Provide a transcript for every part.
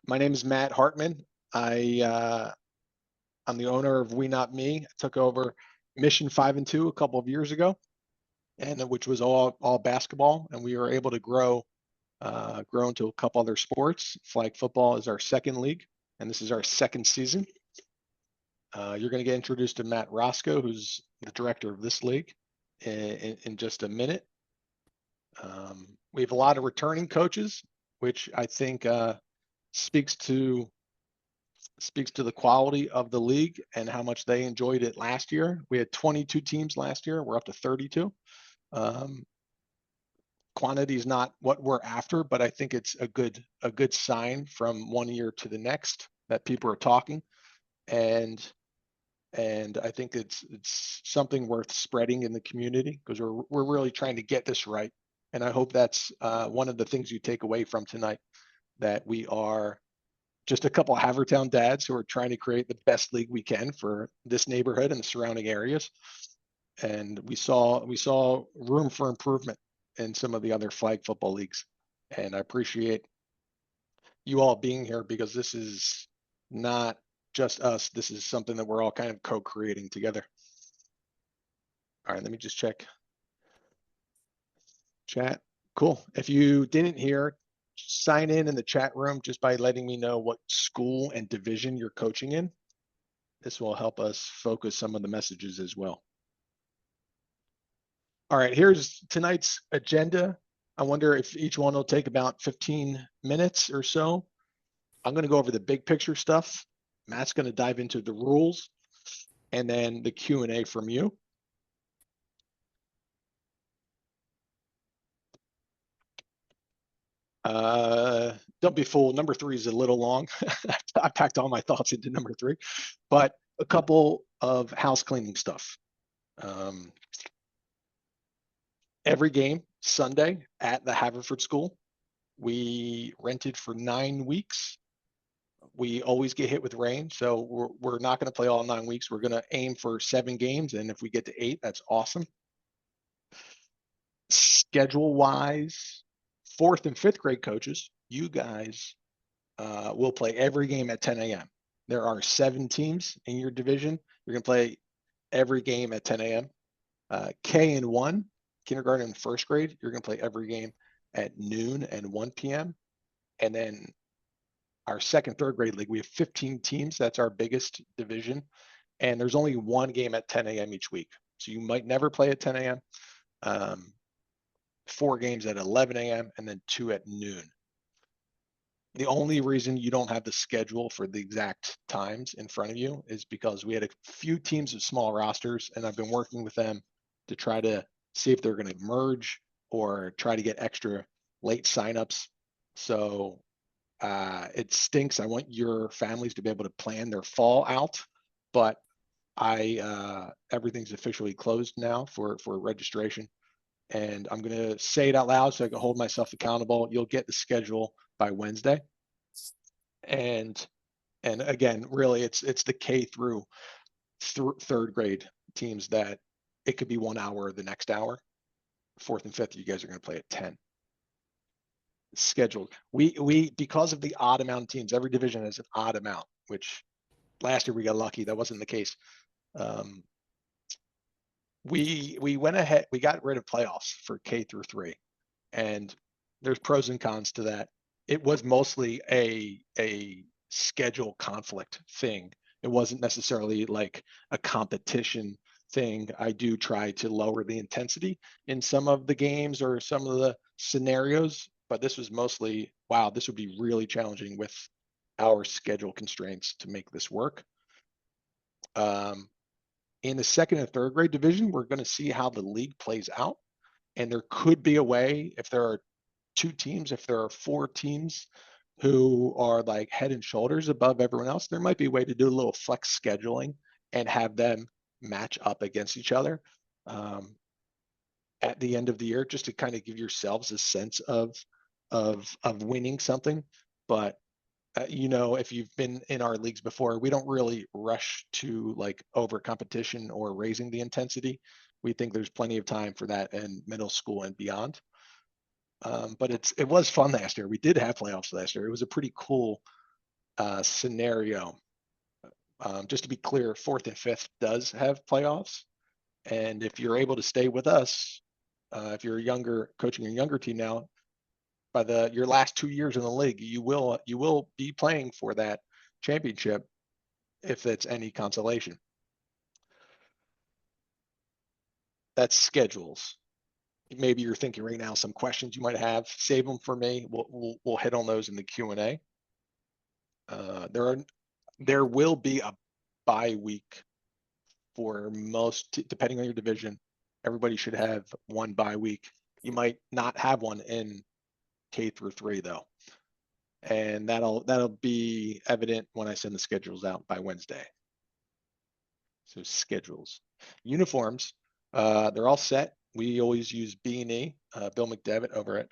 My name is Matt Hartman. I'm the owner of We Not Me. I took over Mission 5 and 2 a couple of years ago, and which was all basketball, and we were able to grow into a couple other sports. Flag football is our second league, and this is our second season. You're going to get introduced to Matt Roscoe, who's the director of this league, in just a minute. We have a lot of returning coaches, which I think speaks to the quality of the league and how much they enjoyed it last year. We had 22 teams last year. We're up to 32. Quantity is not what we're after, but I think it's a good sign from one year to the next that people are talking, and I think it's something worth spreading in the community because we're really trying to get this right. And I hope that's one of the things you take away from tonight, that we are just a couple of Havertown dads who are trying to create the best league we can for this neighborhood and the surrounding areas. And we saw room for improvement in some of the other flag football leagues. And I appreciate you all being here because this is not just us. This is something that we're all kind of co-creating together. All right, let me just check chat. Cool. If you didn't hear, sign in the chat room just by letting me know what school and division you're coaching in. This will help us focus some of the messages as well. All right, here's tonight's agenda. I wonder if each one will take about 15 minutes or so. I'm going to go over the big picture stuff. Matt's going to dive into the rules and then the Q&A from you. Don't be fooled. Number 3 is a little long. I packed all my thoughts into number 3, but a couple of house cleaning stuff. Every game Sunday at the Haverford School, we rented for 9 weeks. We always get hit with rain, so we're not going to play all 9 weeks. We're going to aim for 7 games, and if we get to 8, that's awesome. Schedule-wise, 4th and 5th grade coaches, you guys will play every game at 10 a.m. There are 7 teams in your division. You're going to play every game at 10 a.m. K and 1, kindergarten and 1st grade, you're going to play every game at noon and 1 p.m. And then our 2nd, 3rd grade league, we have 15 teams. That's our biggest division. And there's only 1 game at 10 a.m. each week. So you might never play at 10 a.m. 4 games at 11 a.m. and then 2 at noon. The only reason you don't have the schedule for the exact times in front of you is because we had a few teams with small rosters, and I've been working with them to try to see if they're going to merge or try to get extra late signups. So it stinks. I want your families to be able to plan their fall out, but everything's officially closed now for registration. And I'm going to say it out loud so I can hold myself accountable. You'll get the schedule by Wednesday. And again, really, it's the K through 3rd grade teams that it could be 1 hour the next hour. 4th and 5th, you guys are going to play at 10. Scheduled. We because of the odd amount of teams, every division has an odd amount, which last year we got lucky. That wasn't the case. We went ahead, we got rid of playoffs for K through 3, and there's pros and cons to that. It was mostly a schedule conflict thing. It wasn't necessarily like a competition thing. I do try to lower the intensity in some of the games or some of the scenarios, but this was mostly, wow, this would be really challenging with our schedule constraints to make this work. In the 2nd and 3rd grade division, we're going to see how the league plays out. And there could be a way, if there are 2 teams, if there are 4 teams who are like head and shoulders above everyone else, there might be a way to do a little flex scheduling and have them match up against each other at the end of the year, just to kind of give yourselves a sense of winning something. But if you've been in our leagues before, we don't really rush to like over competition or raising the intensity. We think there's plenty of time for that in middle school and beyond. But it was fun last year. We did have playoffs last year. It was a pretty cool scenario, just to be clear, 4th and 5th does have playoffs. And if you're able to stay with us, if you're younger, coaching a younger team now, by your last 2 years in the league, you will be playing for that championship if it's any consolation. That's schedules. Maybe you're thinking right now some questions you might have. Save them for me. We'll hit on those in the Q&A. There will be a bye week for most, depending on your division. Everybody should have one bye week. You might not have one in K through 3 though, and that'll be evident when I send the schedules out by Wednesday. So schedules, uniforms, they're all set. We always use B&E. Bill McDevitt over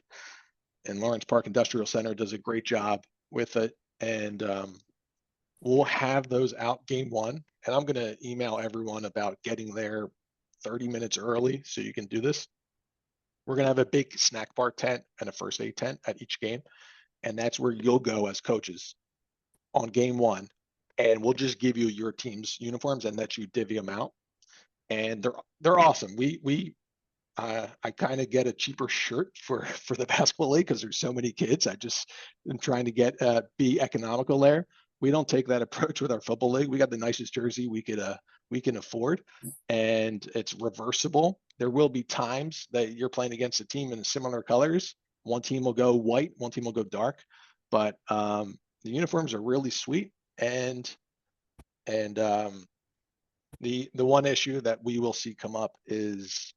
in Lawrence Park Industrial Center does a great job with it, and we'll have those out game 1. And I'm going to email everyone about getting there 30 minutes early so you can do this. We're going to have a big snack bar tent and a first aid tent at each game. And that's where you'll go as coaches on game 1. And we'll just give you your team's uniforms and let you divvy them out. And they're awesome. I kind of get a cheaper shirt for the basketball league because there's so many kids. I just am trying to get be economical there. We don't take that approach with our football league. We got the nicest jersey we can afford, and it's reversible. There will be times that you're playing against a team in similar colors. One team will go white, one team will go dark, but the uniforms are really sweet. And the one issue that we will see come up is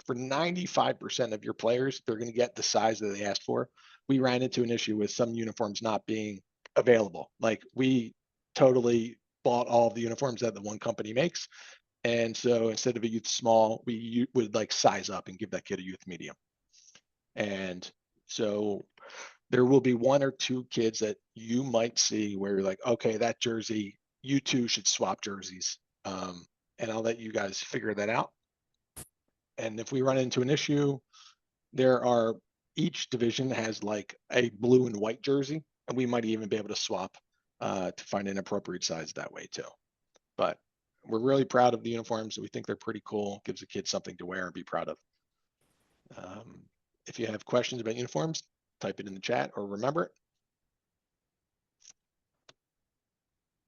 for 95% of your players, they're going to get the size that they asked for. We ran into an issue with some uniforms not being available. Like we totally bought all of the uniforms that the one company makes. And so instead of a youth small, we would like size up and give that kid a youth medium. And so there will be 1 or 2 kids that you might see where you're like, okay, that jersey, you two should swap jerseys. And I'll let you guys figure that out. And if we run into an issue, each division has like a blue and white jersey, and we might even be able to swap to find an appropriate size that way too. But we're really proud of the uniforms. We think they're pretty cool. Gives the kids something to wear and be proud of. If you have questions about uniforms, type it in the chat or remember it.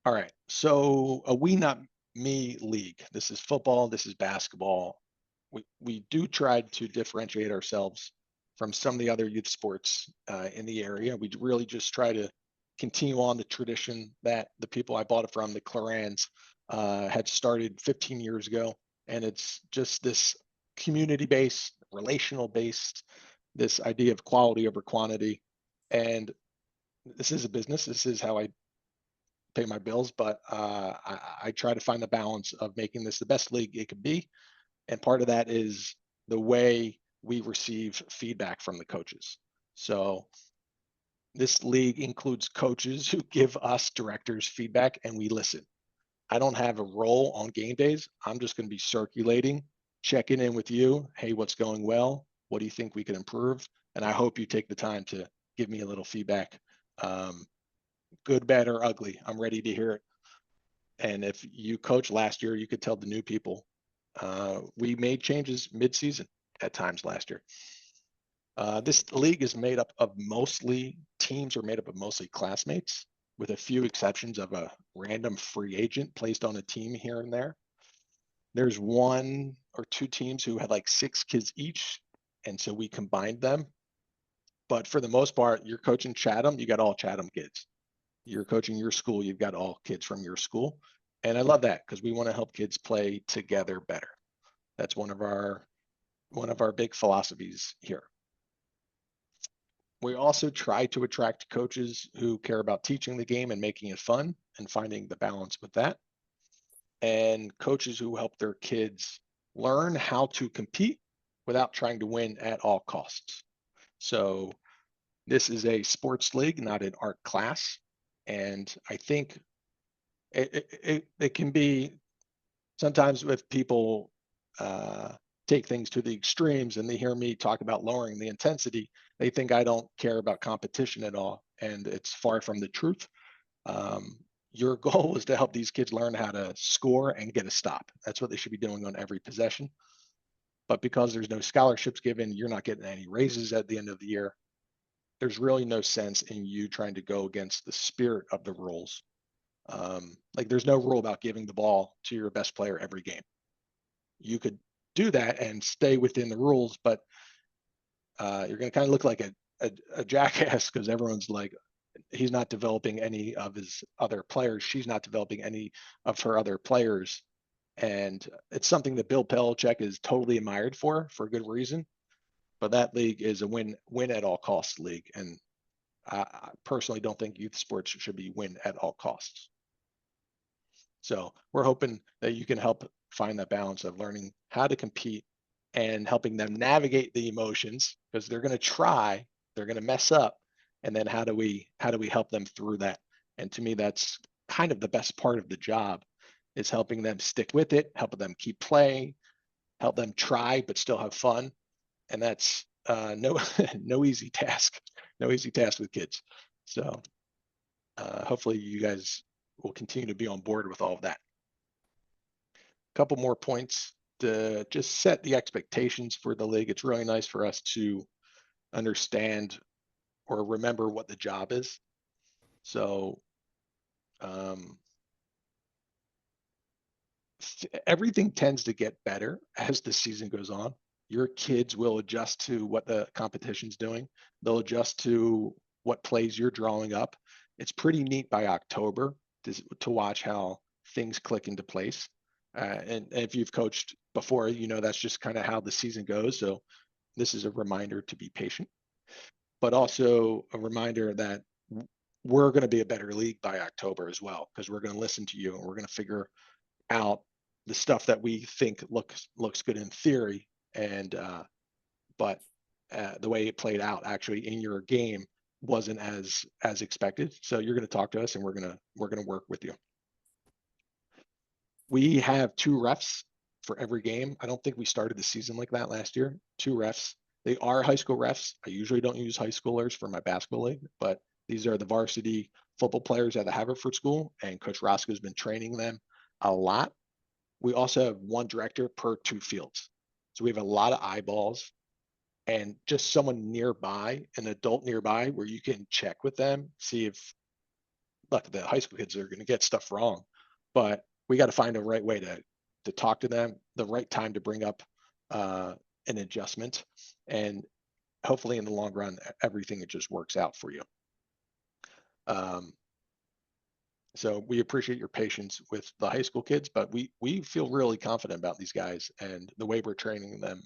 All right, so a We Not Me league. This is football, this is basketball. We do try to differentiate ourselves from some of the other youth sports in the area. We really just try to continue on the tradition that the people I bought it from, the Clarans, had started 15 years ago. And it's just this community-based, relational-based, this idea of quality over quantity. And this is a business. This is how I pay my bills, but I try to find the balance of making this the best league it could be. And part of that is the way we receive feedback from the coaches. So this league includes coaches who give us directors feedback and we listen. I don't have a role on game days. I'm just going to be circulating, checking in with you. Hey, what's going well? What do you think we can improve? And I hope you take the time to give me a little feedback. Good, bad, or ugly. I'm ready to hear it. And if you coached last year, you could tell the new people. We made changes mid-season at times last year. This league is made up of teams are made up of mostly classmates, with a few exceptions of a random free agent placed on a team here and there. There's 1 or 2 teams who had like 6 kids each, and so we combined them. But for the most part, you're coaching Chatham, you got all Chatham kids. You're coaching your school, you've got all kids from your school. And I love that because we want to help kids play together better. That's one of our big philosophies here. We also try to attract coaches who care about teaching the game and making it fun and finding the balance with that. And coaches who help their kids learn how to compete without trying to win at all costs. So this is a sports league, not an art class. And I think it can be sometimes with people take things to the extremes and they hear me talk about lowering the intensity, they think I don't care about competition at all. And it's far from the truth. Your goal is to help these kids learn how to score and get a stop. That's what they should be doing on every possession. But because there's no scholarships given, you're not getting any raises at the end of the year. There's really no sense in you trying to go against the spirit of the rules. Like there's no rule about giving the ball to your best player every game. You could do that and stay within the rules, but you're going to kind of look like a jackass because everyone's like, he's not developing any of his other players. She's not developing any of her other players. And it's something that Bill Belichick is totally admired for good reason. But that league is a win at all costs league. And I personally don't think youth sports should be win at all costs. So we're hoping that you can help find that balance of learning how to compete and helping them navigate the emotions because they're going to try, they're going to mess up. And then how do we help them through that? And to me, that's kind of the best part of the job is helping them stick with it, helping them keep playing, help them try, but still have fun. And that's no easy task with kids. So hopefully you guys will continue to be on board with all of that. A couple more points to just set the expectations for the league. It's really nice for us to understand or remember what the job is. So everything tends to get better as the season goes on. Your kids will adjust to what the competition's doing. They'll adjust to what plays you're drawing up. It's pretty neat by October to watch how things click into place. And if you've coached before, you know that's just kind of how the season goes. So this is a reminder to be patient, but also a reminder that we're going to be a better league by October as well, because we're going to listen to you and we're going to figure out the stuff that we think looks good in theory, and but the way it played out actually in your game wasn't as expected. So you're going to talk to us, and we're going to work with you. We have 2 refs for every game. I don't think we started the season like that last year. 2 refs. They are high school refs. I usually don't use high schoolers for my basketball league, but these are the varsity football players at the Haverford School, and Coach Roscoe's been training them a lot. We also have 1 director per 2 fields. So we have a lot of eyeballs and just someone nearby, an adult nearby, where you can check with them, see if, look, the high school kids are going to get stuff wrong, but we got to find a right way to talk to them, the right time to bring up an adjustment, and hopefully in the long run, everything it just works out for you. So we appreciate your patience with the high school kids, but we feel really confident about these guys and the way we're training them,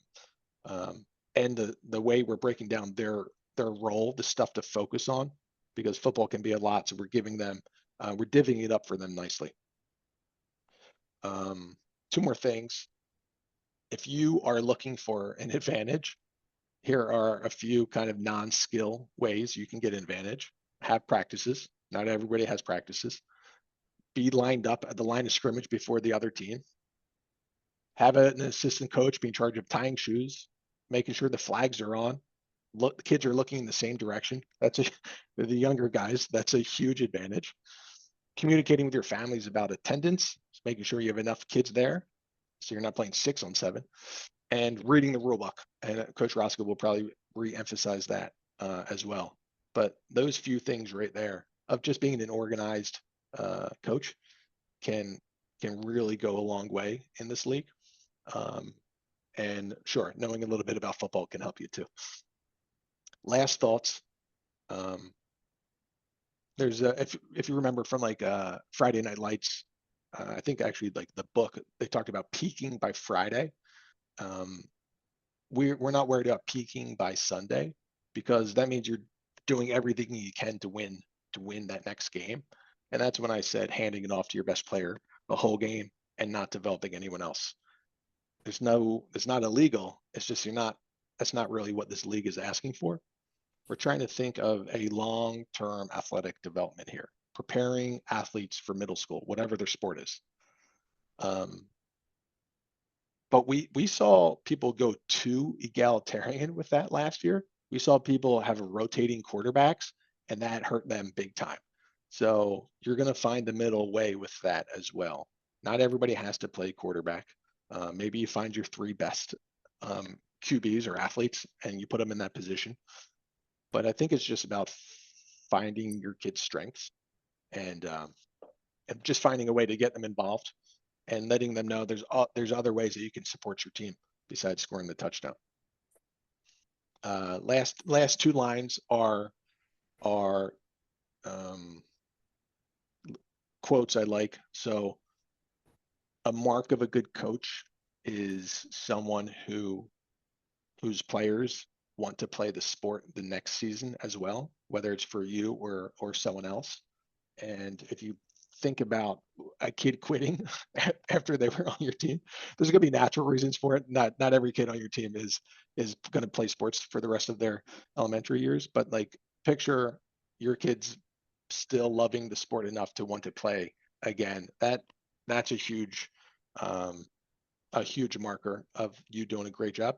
and the way we're breaking down their role, the stuff to focus on, because football can be a lot. So we're giving them, we're divvying it up for them nicely. 2 more things. If you are looking for an advantage, here are a few kind of non-skill ways you can get an advantage. Have practices. Not everybody has practices. Be lined up at the line of scrimmage before the other team. Have an assistant coach be in charge of tying shoes, making sure the flags are on. Look, the kids are looking in the same direction. The younger guys. That's a huge advantage. Communicating with your families about attendance, making sure you have enough kids there, so you're not playing 6 on 7, and reading the rule book. And Coach Roscoe will probably re-emphasize that as well. But those few things right there of just being an organized coach can really go a long way in this league. And sure, knowing a little bit about football can help you too. Last thoughts. There's if you remember from like Friday Night Lights, I think actually like the book, they talked about peaking by Friday. We're not worried about peaking by Sunday, because that means you're doing everything you can to win that next game. And that's when I said handing it off to your best player the whole game and not developing anyone else. It's not illegal. It's just that's not really what this league is asking for. We're trying to think of a long-term athletic development here, preparing athletes for middle school, whatever their sport is. But we saw people go too egalitarian with that last year. We saw people have rotating quarterbacks, and that hurt them big time. So you're going to find the middle way with that as well. Not everybody has to play quarterback. Maybe you find your three best QBs or athletes and you put them in that position. But I think it's just about finding your kids' strengths and just finding a way to get them involved and letting them know there's other ways that you can support your team besides scoring the touchdown. Last two lines are quotes I like. So a mark of a good coach is someone whose players want to play the sport the next season as well, whether it's for you or someone else. And if you think about a kid quitting after they were on your team, there's going to be natural reasons for it. Not every kid on your team is going to play sports for the rest of their elementary years, but like picture your kids still loving the sport enough to want to play again. That's a huge marker of you doing a great job.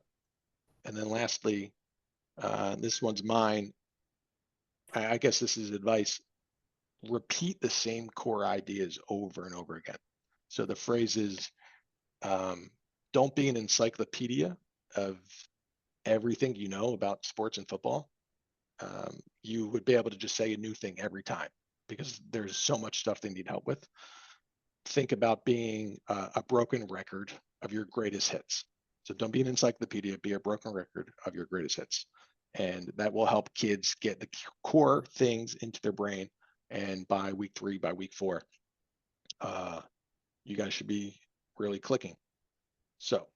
And then lastly, this one's mine. I guess this is advice. Repeat the same core ideas over and over again. So the phrase is, don't be an encyclopedia of everything you know about sports and football. You would be able to just say a new thing every time because there's so much stuff they need help with. Think about being a broken record of your greatest hits. So don't be an encyclopedia, be a broken record of your greatest hits. And that will help kids get the core things into their brain. And by week 3, by week 4, you guys should be really clicking. So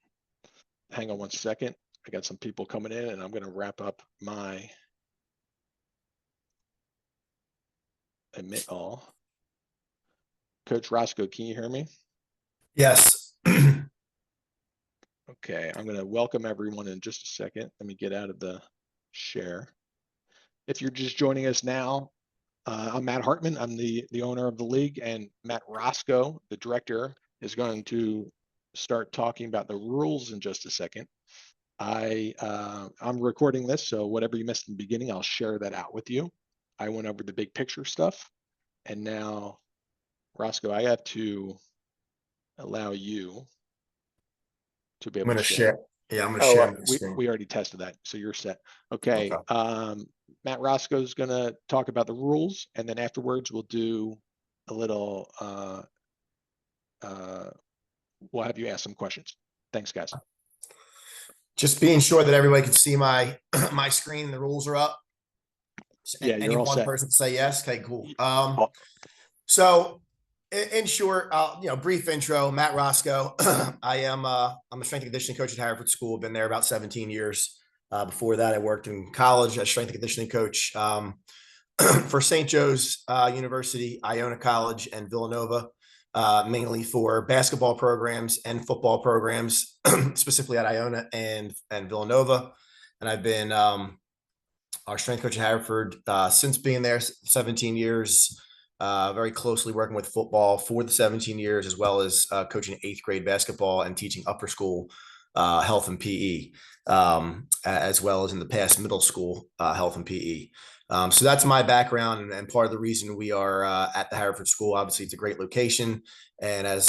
hang on one second. I got some people coming in and I'm going to wrap up my admit all. Coach Roscoe, can you hear me? Yes. Okay, I'm going to welcome everyone in just a second. Let me get out of the share. If you're just joining us now, I'm Matt Hartman. I'm the owner of the league, and Matt Roscoe, the director, is going to start talking about the rules in just a second. I'm recording this, so whatever you missed in the beginning, I'll share that out with you. I went over the big picture stuff, and now, Roscoe, I have to allow you to be able to share. Yeah, I'm going to share my we screen. already tested that, so you're set. Okay. Matt Roscoe is going to talk about the rules, and then afterwards we'll do a little. We'll have you ask some questions. Thanks, guys. Just being sure that everybody can see my my screen. The rules are up. Yeah, any you're all one set. person say yes. Okay, cool. So in short, brief intro. Matt Roscoe. I'm a strength and conditioning coach at Haverford School. I've been there about 17 years. Before that, I worked in college as strength and conditioning coach for St. Joe's University, Iona College, and Villanova, mainly for basketball programs and football programs, specifically at Iona and Villanova. And I've been our strength coach at Haverford since being there 17 years. Very closely working with football for the 17 years, as well as coaching 8th grade basketball and teaching upper school health and PE, as well as in the past middle school health and PE. So that's my background and part of the reason we are at the Haverford School. Obviously, it's a great location. And as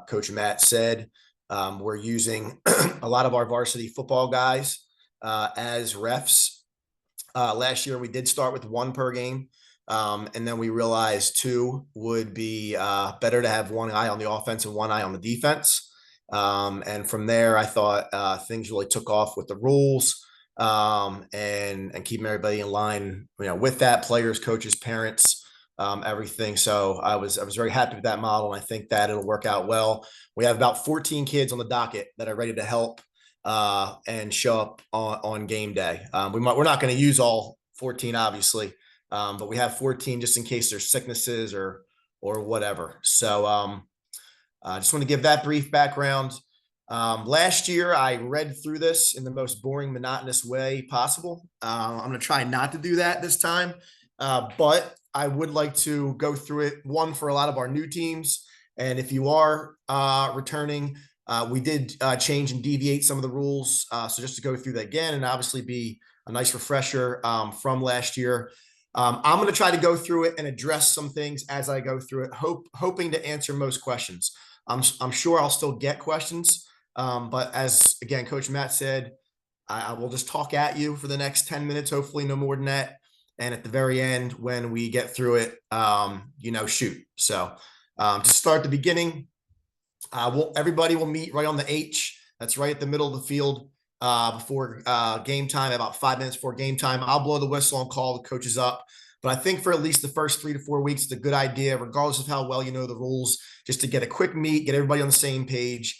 Coach Matt said, we're using a lot of our varsity football guys as refs. Last year, we did start with 1 per game. And then we realized 2 would be better to have 1 eye on the offense and 1 eye on the defense. And from there, I thought things really took off with the rules and keeping everybody in line, with that, players, coaches, parents, everything. So I was very happy with that model. And I think that it'll work out well. We have about 14 kids on the docket that are ready to help and show up on game day. We're not going to use all 14, obviously. But we have 14 just in case there's sicknesses or whatever. So I just want to give that brief background. Last year, I read through this in the most boring, monotonous way possible. I'm going to try not to do that this time. But I would like to go through it, one, for a lot of our new teams. And if you are returning, we did change and deviate some of the rules. So just to go through that again and obviously be a nice refresher from last year. I'm going to try to go through it and address some things as I go through it, hoping to answer most questions. I'm sure I'll still get questions, but as again, Coach Matt said, I will just talk at you for the next 10 minutes, hopefully no more than that. And at the very end, when we get through it, shoot. So to start the beginning, everybody will meet right on the H. That's right at the middle of the field before game time, about 5 minutes before game time. I'll blow the whistle and call the coaches up. But I think for at least the first 3 to 4 weeks, it's a good idea, regardless of how well you know the rules, just to get a quick meet, get everybody on the same page,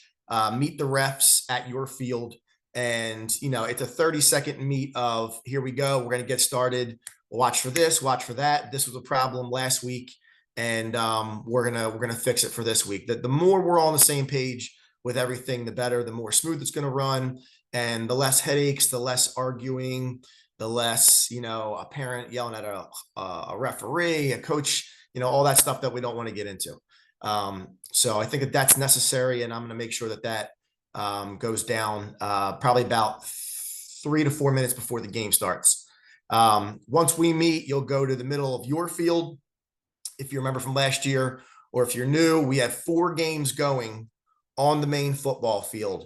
meet the refs at your field. And, it's a 30-second meet of here we go. We're going to get started. Watch for this, watch for that. This was a problem last week. And we're gonna fix it for this week. The more we're all on the same page with everything, the better. The more smooth it's going to run, and the less headaches, the less arguing, the less a parent yelling at a referee, a coach, all that stuff that we don't want to get into. So I think that's necessary, and I'm going to make sure that goes down probably about 3 to 4 minutes before the game starts. Once we meet, you'll go to the middle of your field. If you remember from last year, or if you're new, we have 4 games going on the main football field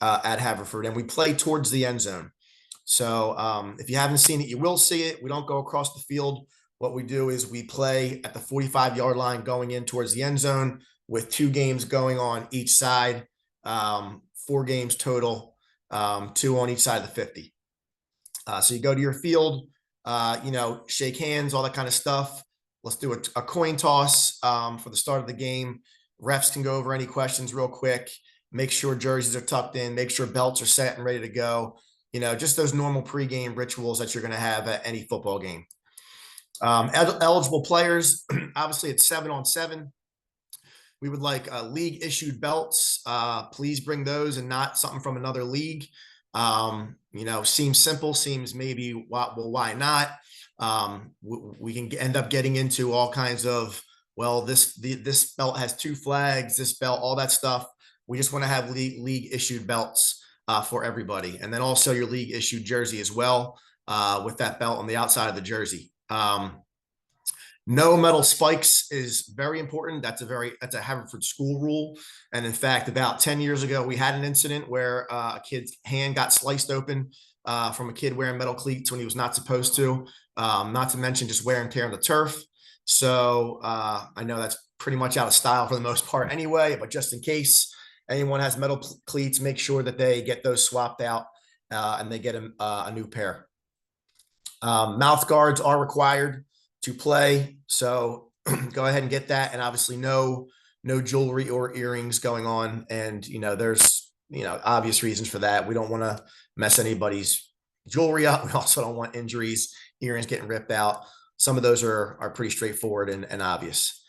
at Haverford, and we play towards the end zone. So if you haven't seen it, you will see it. We don't go across the field. What we do is we play at the 45-yard line going in towards the end zone with 2 games going on each side, 4 games total, 2 on each side of the 50. So you go to your field, shake hands, all that kind of stuff. Let's do a coin toss for the start of the game. Refs can go over any questions real quick. Make sure jerseys are tucked in. Make sure belts are set and ready to go. Just those normal pregame rituals that you're going to have at any football game. Eligible players, obviously it's 7-on-7. We would like league issued belts. Please bring those and not something from another league. Seems simple, seems maybe, why not? We can end up getting into all kinds of, this belt has 2 flags, this belt, all that stuff. We just want to have league issued belts for everybody. And then also your league issued jersey as well, with that belt on the outside of the jersey. No metal spikes is very important. That's a Haverford school rule. And in fact, about 10 years ago, we had an incident where a kid's hand got sliced open from a kid wearing metal cleats when he was not supposed to. Not to mention just wear and tear on the turf. So I know that's pretty much out of style for the most part anyway, but just in case anyone has metal cleats, make sure that they get those swapped out and they get a new pair. Mouth guards are required to play, so go ahead and get that. And obviously no jewelry or earrings going on. And there's obvious reasons for that. We don't want to mess anybody's jewelry up. We also don't want injuries, earrings getting ripped out. Some of those are pretty straightforward and obvious.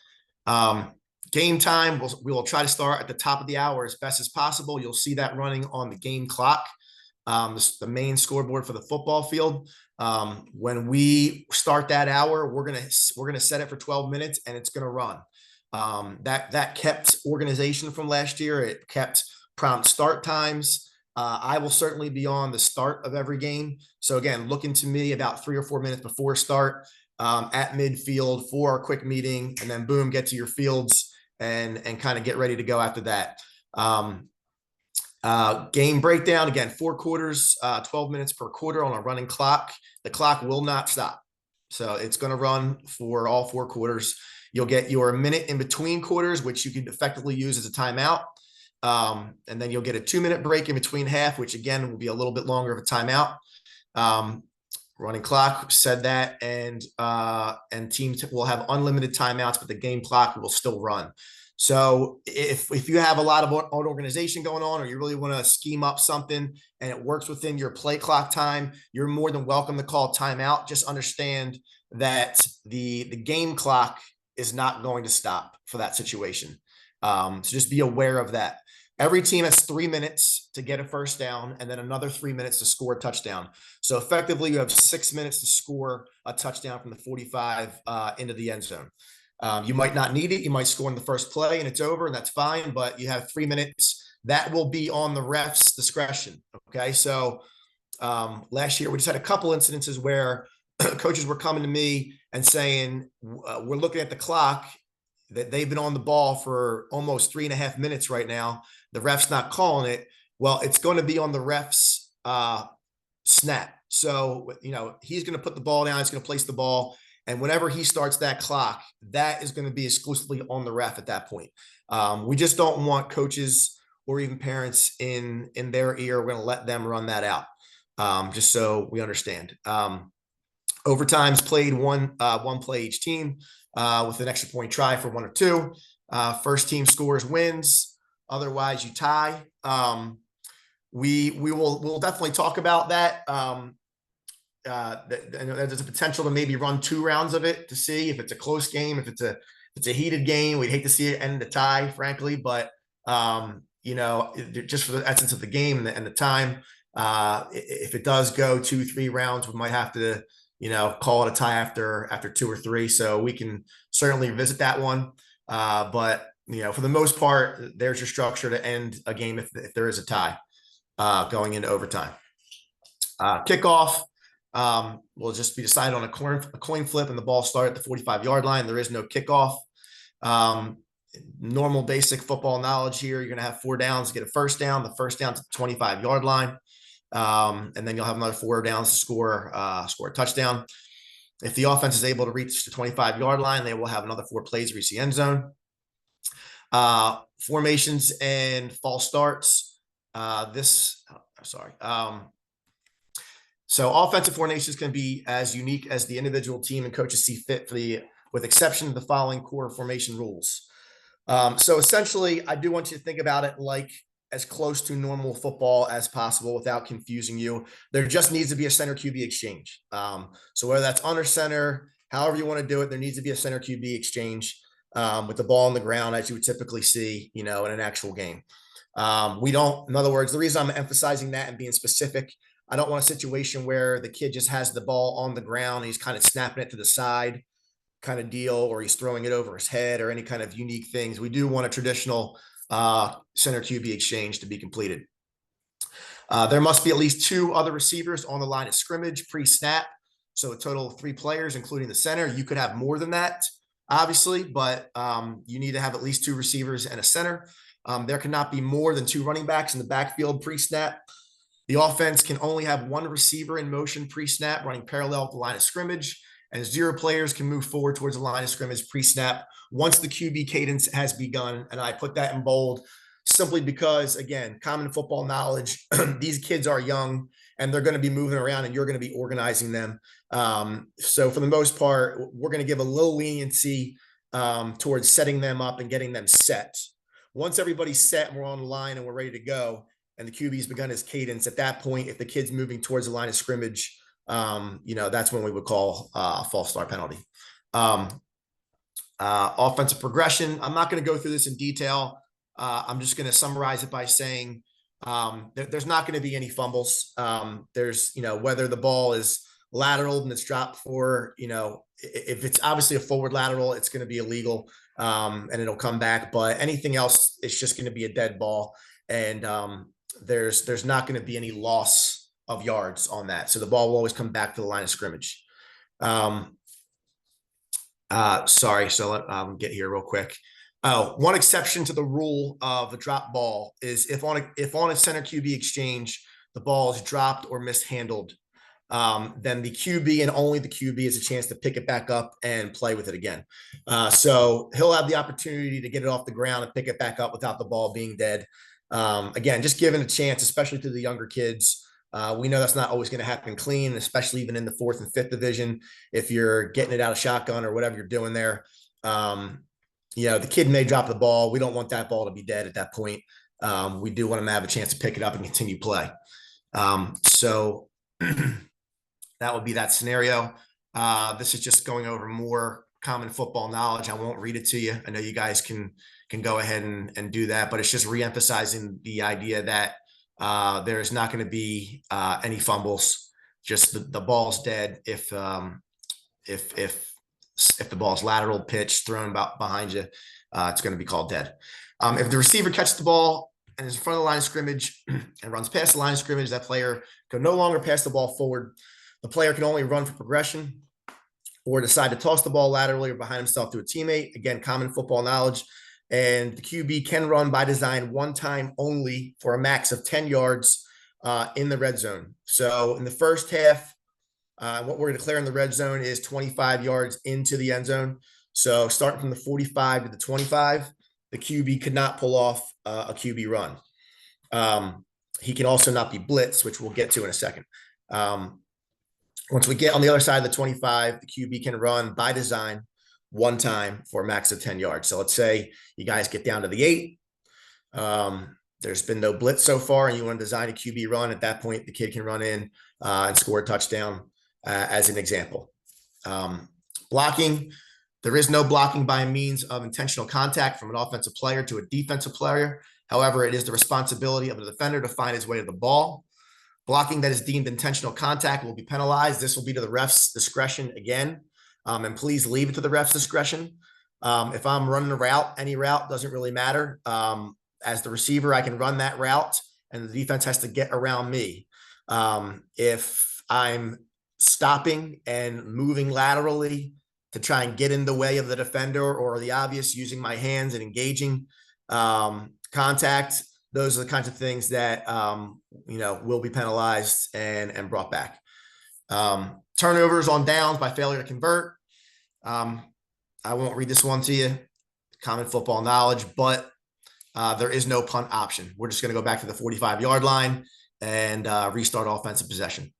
Game time, we will try to start at the top of the hour as best as possible. You'll see that running on the game clock, the main scoreboard for the football field. When we start that hour, we're gonna set it for 12 minutes and it's gonna run. That kept organization from last year. It kept prompt start times. I will certainly be on the start of every game. So again, looking to me about 3 or 4 minutes before start at midfield for our quick meeting, and then boom, get to your fields and kind of get ready to go after that. Game breakdown, again, 4 quarters, 12 minutes per quarter on a running clock. The clock will not stop. So it's going to run for all 4 quarters. You'll get your minute in between quarters, which you could effectively use as a timeout. And then you'll get a 2-minute break in between half, which again will be a little bit longer of a timeout. Running clock, said that, and teams will have unlimited timeouts, but the game clock will still run. So if you have a lot of organization going on, or you really want to scheme up something and it works within your play clock time, you're more than welcome to call timeout. Just understand that the game clock is not going to stop for that situation. So just be aware of that. Every team has 3 minutes to get a first down, and then another 3 minutes to score a touchdown. So effectively, you have 6 minutes to score a touchdown from the 45 into the end zone. You might not need it. You might score in the first play and it's over, and that's fine, but you have 3 minutes. That will be on the ref's discretion. Okay. So last year we just had a couple incidences where coaches were coming to me and saying, we're looking at the clock, that they've been on the ball for almost 3.5 minutes right now. The ref's not calling it. Well, it's going to be on the ref's snap. So, he's going to put the ball down. He's going to place the ball. And whenever he starts that clock, that is going to be exclusively on the ref at that point. We just don't want coaches or even parents in their ear. We're going to let them run that out, just so we understand. Overtime's played one play each team with an extra point try for 1 or 2. First team scores wins. Otherwise, you tie. We'll definitely talk about that. There's a potential to maybe run 2 rounds of it to see if it's a close game, if it's a heated game. We'd hate to see it end in a tie, frankly, but just for the essence of the game and the time, if it does go 2-3 rounds, we might have to call it a tie after 2 or 3. So we can certainly revisit that one. But for the most part, there's your structure to end a game if there is a tie going into overtime. Kickoff will just be decided on a coin flip, and the ball started at the 45-yard line. There is no kickoff. Normal basic football knowledge here. You're going to have 4 downs to get a first down. The first down to the 25-yard line. And then you'll have another 4 downs to score a touchdown. If the offense is able to reach the 25-yard line, they will have another 4 plays to reach the end zone. Formations and false starts. So offensive formations can be as unique as the individual team and coaches see fit with exception of the following core formation rules. So essentially, I do want you to think about it like as close to normal football as possible without confusing you. There just needs to be a center QB exchange. So whether that's under center, however you want to do it, there needs to be a center QB exchange with the ball on the ground, as you would typically see, in an actual game. In other words, the reason I'm emphasizing that and being specific, I don't want a situation where the kid just has the ball on the ground and he's kind of snapping it to the side kind of deal, or he's throwing it over his head, or any kind of unique things. We do want a traditional center QB exchange to be completed. There must be at least 2 other receivers on the line of scrimmage pre-snap. So a total of 3 players, including the center. You could have more than that, obviously, but you need to have at least 2 receivers and a center. There cannot be more than 2 running backs in the backfield pre-snap. The offense can only have 1 receiver in motion pre-snap running parallel with the line of scrimmage, and 0 players can move forward towards the line of scrimmage pre-snap once the QB cadence has begun. And I put that in bold simply because, again, common football knowledge, these kids are young and they're going to be moving around and you're going to be organizing them. So for the most part, we're going to give a little leniency towards setting them up and getting them set. Once everybody's set and we're on the line and we're ready to go, and the QB's begun his cadence, at that point, if the kid's moving towards the line of scrimmage, that's when we would call a false start penalty. Offensive progression. I'm not going to go through this in detail. I'm just going to summarize it by saying there's not going to be any fumbles. There's, whether the ball is lateral and it's dropped for, if it's obviously a forward lateral, it's going to be illegal and it'll come back. But anything else, it's just going to be a dead ball. And there's not going to be any loss of yards on that. So the ball will always come back to the line of scrimmage. Sorry. So I'll get here real quick. One exception to the rule of a drop ball is if on a center QB exchange, the ball is dropped or mishandled, then the QB and only the QB has a chance to pick it back up and play with it again. So he'll have the opportunity to get it off the ground and pick it back up without the ball being dead. Again, just given a chance, especially to the younger kids. We know that's not always going to happen clean, especially even in the 4th and 5th division. If you're getting it out of shotgun or whatever you're doing there, the kid may drop the ball. We don't want that ball to be dead at that point. We do want him to have a chance to pick it up and continue play. So that would be that scenario. This is just going over more common football knowledge. I won't read it to you. I know you guys can go ahead and do that, but it's just reemphasizing the idea that there's not going to be any fumbles. Just the ball's dead if the ball's lateral pitch thrown about behind you, it's going to be called dead. If the receiver catches the ball and is in front of the line of scrimmage and runs past the line of scrimmage, that player can no longer pass the ball forward. The player can only run for progression. or decide to toss the ball laterally or behind himself to a teammate. Again, common football knowledge. And the QB can run by design one time only for a max of 10 yards in the red zone. So in the first half, what we're declaring the red zone is 25 yards into the end zone. So starting from the 45 to the 25, the QB could not pull off a QB run. He can also not be blitzed, which we'll get to in a second. Once we get on the other side of the 25, the QB can run by design one time for a max of 10 yards. So let's say you guys get down to the 8. There's been no blitz so far, and you want to design a QB run. At that point, the kid can run in and score a touchdown as an example. Blocking, there is no blocking by means of intentional contact from an offensive player to a defensive player. However, it is the responsibility of the defender to find his way to the ball. Blocking that is deemed intentional contact will be penalized. This will be to the ref's discretion again. And please leave it to the ref's discretion. If I'm running a route, any route doesn't really matter. As the receiver, I can run that route and the defense has to get around me. If I'm stopping and moving laterally to try and get in the way of the defender, or the obvious using my hands and engaging contact, those are the kinds of things that will be penalized and brought back. Turnovers on downs by failure to convert. I won't read this one to you, common football knowledge, but there is no punt option. We're just going to go back to the 45-yard line and restart offensive possession.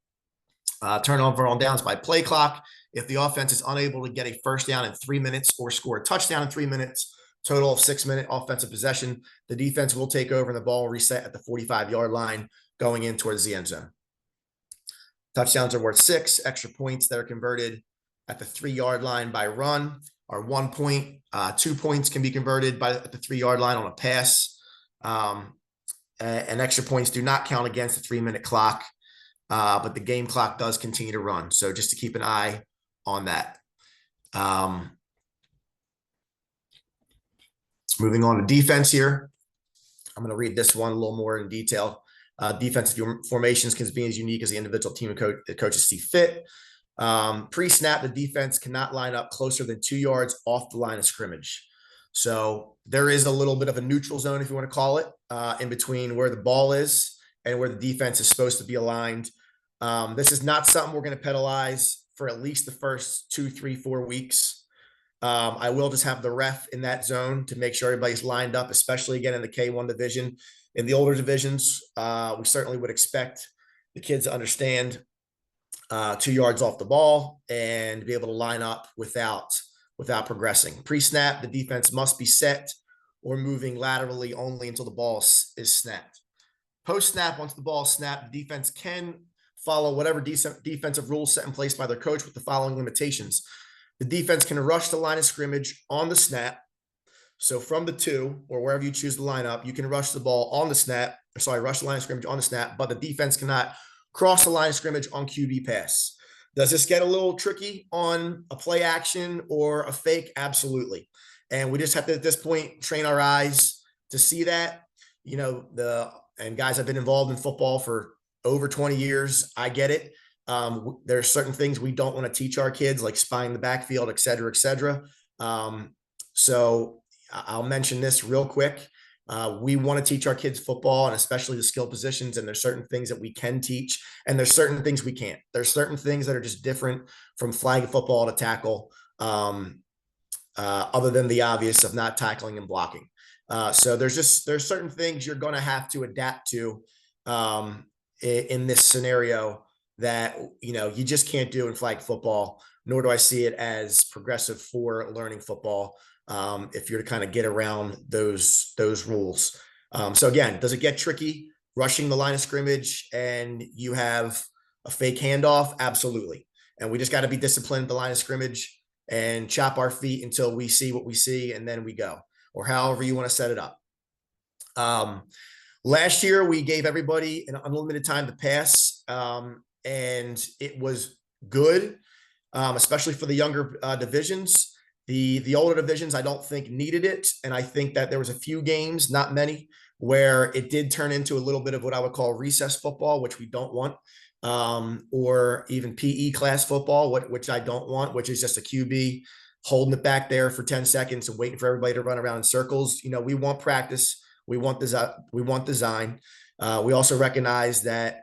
Turnover on downs by play clock. If the offense is unable to get a first down in 3 minutes or score a touchdown in 3 minutes, total of 6-minute offensive possession, the defense will take over and the ball will reset at the 45-yard line going in towards the end zone. Touchdowns are worth 6. Extra points that are converted at the 3-yard line by run are 1 point. 2 points can be converted at the 3-yard line on a pass. And extra points do not count against the 3-minute clock, but the game clock does continue to run. So just to keep an eye on that. Moving on to defense here. I'm going to read this one a little more in detail. Defensive formations can be as unique as the individual team and coaches see fit. Pre-snap, the defense cannot line up closer than 2 yards off the line of scrimmage. So there is a little bit of a neutral zone, if you want to call it, in between where the ball is and where the defense is supposed to be aligned. This is not something we're going to penalize for at least the first 2, 3, 4 weeks. I will just have the ref in that zone to make sure everybody's lined up, especially again in the K1 division. In the older divisions, we certainly would expect the kids to understand 2 yards off the ball and be able to line up without progressing. Pre-snap, the defense must be set or moving laterally only until the ball is snapped. Post-snap, once the ball is snapped, the defense can follow whatever defensive rules set in place by their coach with the following limitations. The defense can rush the line of scrimmage on the snap. So from the 2 or wherever you choose to line up, you can rush the ball on the snap. Rush the line of scrimmage on the snap, but the defense cannot cross the line of scrimmage on QB pass. Does this get a little tricky on a play action or a fake? Absolutely. And we just have to, at this point, train our eyes to see that. And guys, I've been involved in football for over 20 years. I get it. There are certain things we don't want to teach our kids, like spying the backfield, et cetera, et cetera. So I'll mention this real quick. We want to teach our kids football and especially the skill positions. And there's certain things that we can teach and there's certain things we can't. There's certain things that are just different from flag football to tackle, other than the obvious of not tackling and blocking. So there's certain things you're going to have to adapt to in this scenario that, you just can't do in flag football, nor do I see it as progressive for learning football. If you're to kind of get around those rules. So again, does it get tricky rushing the line of scrimmage and you have a fake handoff? Absolutely. And we just got to be disciplined at the line of scrimmage and chop our feet until we see what we see. And then we go, or however you want to set it up. Last year, we gave everybody an unlimited time to pass. And it was good, especially for the younger divisions. The older divisions, I don't think needed it. And I think that there was a few games, not many, where it did turn into a little bit of what I would call recess football, which we don't want. or even PE class football, which I don't want, which is just a QB holding it back there for 10 seconds and waiting for everybody to run around in circles. We want practice. We want design. We also recognize that,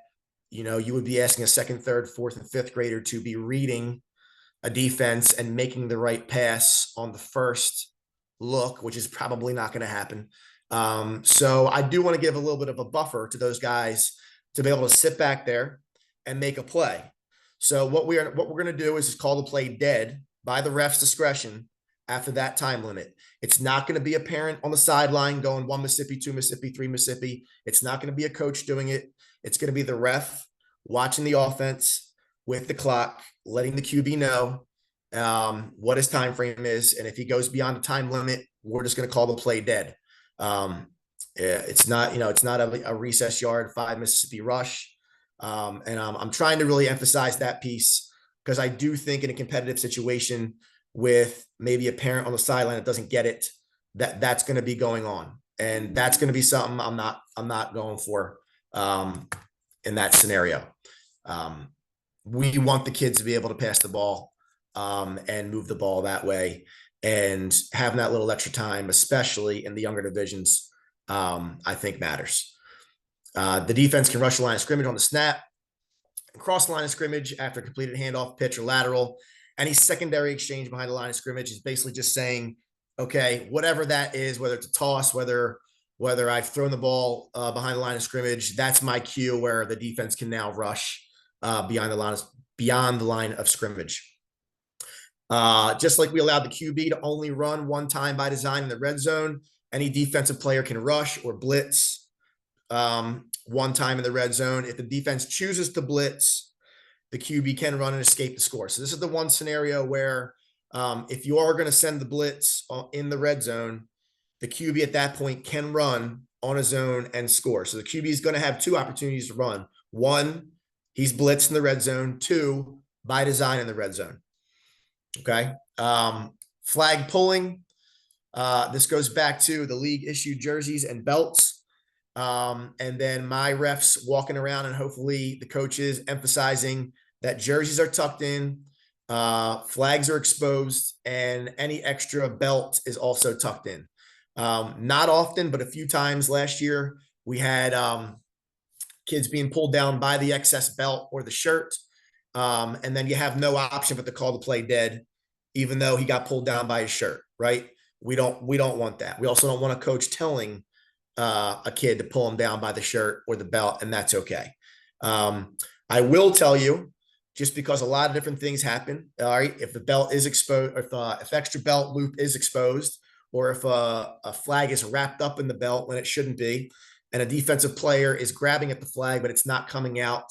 you would be asking a second, third, fourth, and fifth grader to be reading a defense and making the right pass on the first look, which is probably not going to happen. So I do want to give a little bit of a buffer to those guys to be able to sit back there and make a play. So what we're going to do is just call the play dead by the ref's discretion after that time limit. It's not going to be a parent on the sideline going 1 Mississippi, 2 Mississippi, 3 Mississippi. It's not going to be a coach doing it. It's going to be the ref watching the offense with the clock, letting the QB know what his time frame is. And if he goes beyond the time limit, we're just going to call the play dead. It's not, it's not a recess yard, 5 Mississippi rush. And I'm trying to really emphasize that piece, because I do think in a competitive situation with maybe a parent on the sideline that doesn't get it, that's going to be going on. And that's going to be something I'm not going for in that scenario. We want the kids to be able to pass the ball and move the ball that way, and having that little extra time, especially in the younger divisions, I think matters. The defense can rush the line of scrimmage on the snap, cross the line of scrimmage after completed handoff, pitch, or lateral. Any secondary exchange behind the line of scrimmage is basically just saying, okay, whatever that is, whether it's a toss, whether I've thrown the ball behind the line of scrimmage, that's my cue where the defense can now rush beyond the line of scrimmage. Just like we allowed the QB to only run one time by design in the red zone, any defensive player can rush or blitz one time in the red zone. If the defense chooses to blitz, the QB can run and escape the score. So this is the one scenario where if you are going to send the blitz in the red zone, the QB at that point can run on his own and score. So the QB is going to have two opportunities to run. One, he's blitzed in the red zone. Two, by design in the red zone. Okay. Flag pulling. This goes back to the league issued jerseys and belts. And then my refs walking around and hopefully the coaches emphasizing that jerseys are tucked in, flags are exposed, and any extra belt is also tucked in. Not often, but a few times last year, we had kids being pulled down by the excess belt or the shirt. And then you have no option but to call the play dead, even though he got pulled down by his shirt, right? We don't want that. We also don't want a coach telling a kid to pull him down by the shirt or the belt, and that's okay. I will tell you, just because a lot of different things happen, all right, if the belt is exposed, if extra belt loop is exposed, or if a flag is wrapped up in the belt when it shouldn't be, and a defensive player is grabbing at the flag, but it's not coming out,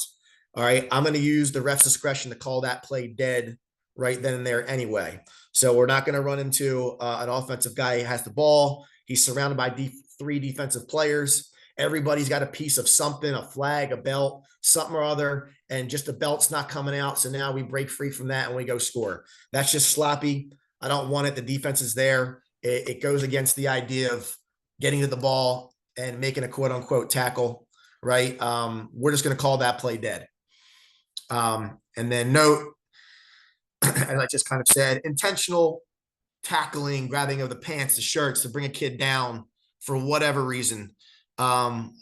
all right, I'm going to use the ref's discretion to call that play dead right then and there anyway. So we're not going to run into an offensive guy who has the ball. He's surrounded by three defensive players. Everybody's got a piece of something, a flag, a belt, something or other, and just the belt's not coming out. So now we break free from that and we go score. That's just sloppy. I don't want it. The defense is there. It goes against the idea of getting to the ball and making a quote unquote tackle, right? We're just going to call that play dead. And then note, as I just kind of said, intentional tackling, grabbing of the pants, the shirts to bring a kid down for whatever reason. I'm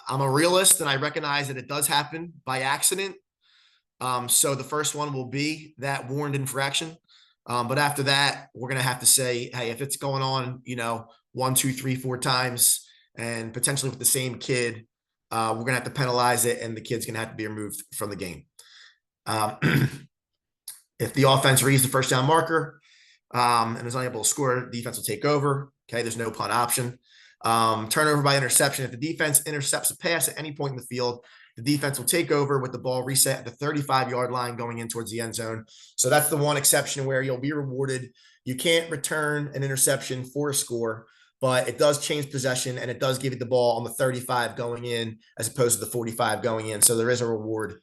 a realist and I recognize that it does happen by accident. So the first one will be that warned infraction. But after that, we're going to have to say, hey, if it's going on, 1, 2, 3, 4 times and potentially with the same kid, we're going to have to penalize it and the kid's going to have to be removed from the game. If the offense reads the first down marker and is unable to score, defense will take over. Okay, there's no punt option. Turnover by interception. If the defense intercepts a pass at any point in the field, the defense will take over with the ball reset at the 35-yard line going in towards the end zone. So that's the one exception where you'll be rewarded. You can't return an interception for a score, but it does change possession and it does give you the ball on the 35 going in as opposed to the 45 going in. So there is a reward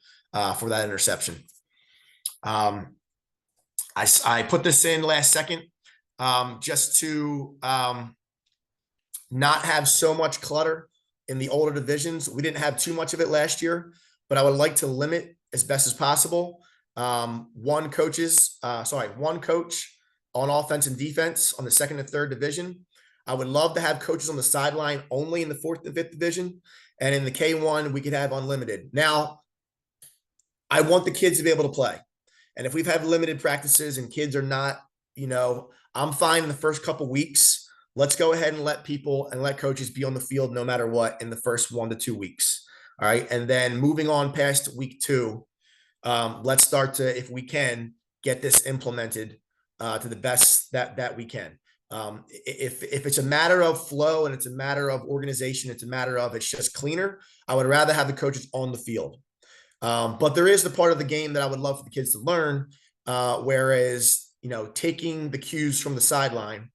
for that interception. I put this in last second just to not have so much clutter in the older divisions. We didn't have too much of it last year, but I would like to limit as best as possible. One coach on offense and defense on the second and third division. I would love to have coaches on the sideline only in the fourth and fifth division. And in the K1, we could have unlimited. Now, I want the kids to be able to play. And if we've had limited practices and kids are not, I'm fine in the first couple weeks. Let's go ahead and let coaches be on the field no matter what in the first 1 to 2 weeks. All right. And then moving on past week 2, let's start to, if we can, get this implemented to the best that we can. If it's a matter of flow and it's a matter of organization, it's just cleaner, I would rather have the coaches on the field. But there is the part of the game that I would love for the kids to learn, whereas, taking the cues from the sideline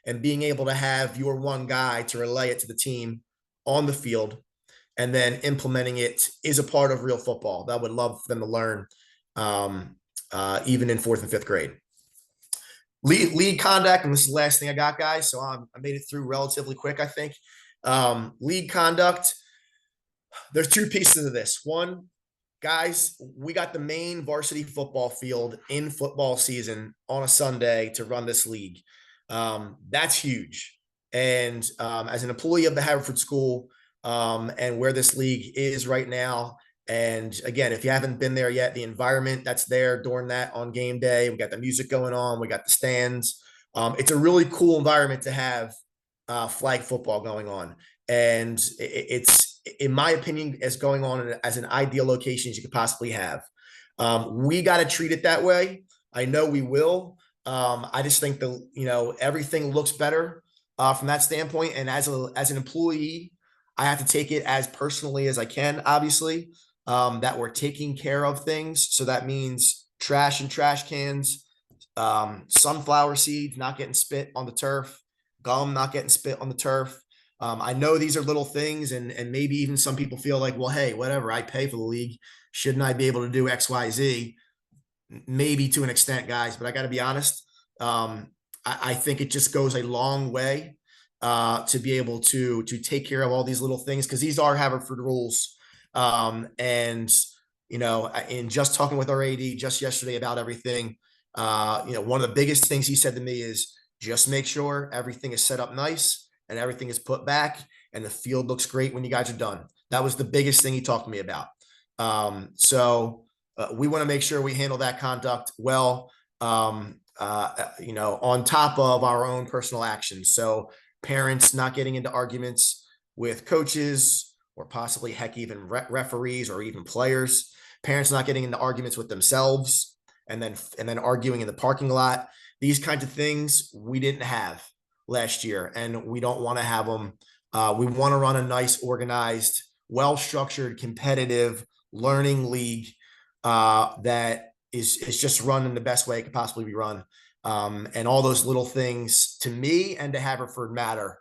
and being able to have your one guy to relay it to the team on the field and then implementing it is a part of real football that I would love for them to learn, even in 4th and 5th grade. League conduct, and this is the last thing I got, guys, so I made it through relatively quick, I think. League conduct, there's 2 pieces of this. One, guys, we got the main varsity football field in football season on a Sunday to run this league. That's huge. And as an employee of the Haverford School, and where this league is right now, and again, if you haven't been there yet, the environment that's there during that on game day, we got the music going on, we got the stands. It's a really cool environment to have flag football going on. And it's, in my opinion, as going on as an ideal location as you could possibly have. We got to treat it that way. I know we will. I just think everything looks better from that standpoint. And as an employee, I have to take it as personally as I can, obviously, that we're taking care of things. So that means trash and trash cans, sunflower seeds not getting spit on the turf, gum not getting spit on the turf. I know these are little things, and maybe even some people feel like, well, hey, whatever, I pay for the league. Shouldn't I be able to do X, Y, Z? Maybe to an extent, guys, but I got to be honest. I think it just goes a long way to be able to take care of all these little things, because these are Haverford rules. In just talking with our AD just yesterday about everything, one of the biggest things he said to me is just make sure everything is set up nice and everything is put back and the field looks great when you guys are done. That was the biggest thing he talked to me about. So we want to make sure we handle that conduct well, on top of our own personal actions. So parents not getting into arguments with coaches or possibly heck, even referees or even players, parents not getting into arguments with themselves and then arguing in the parking lot. These kinds of things we didn't have last year, and we don't want to have them. We want to run a nice, organized, well-structured, competitive learning league that is just run in the best way it could possibly be run. And all those little things to me and to Haverford matter.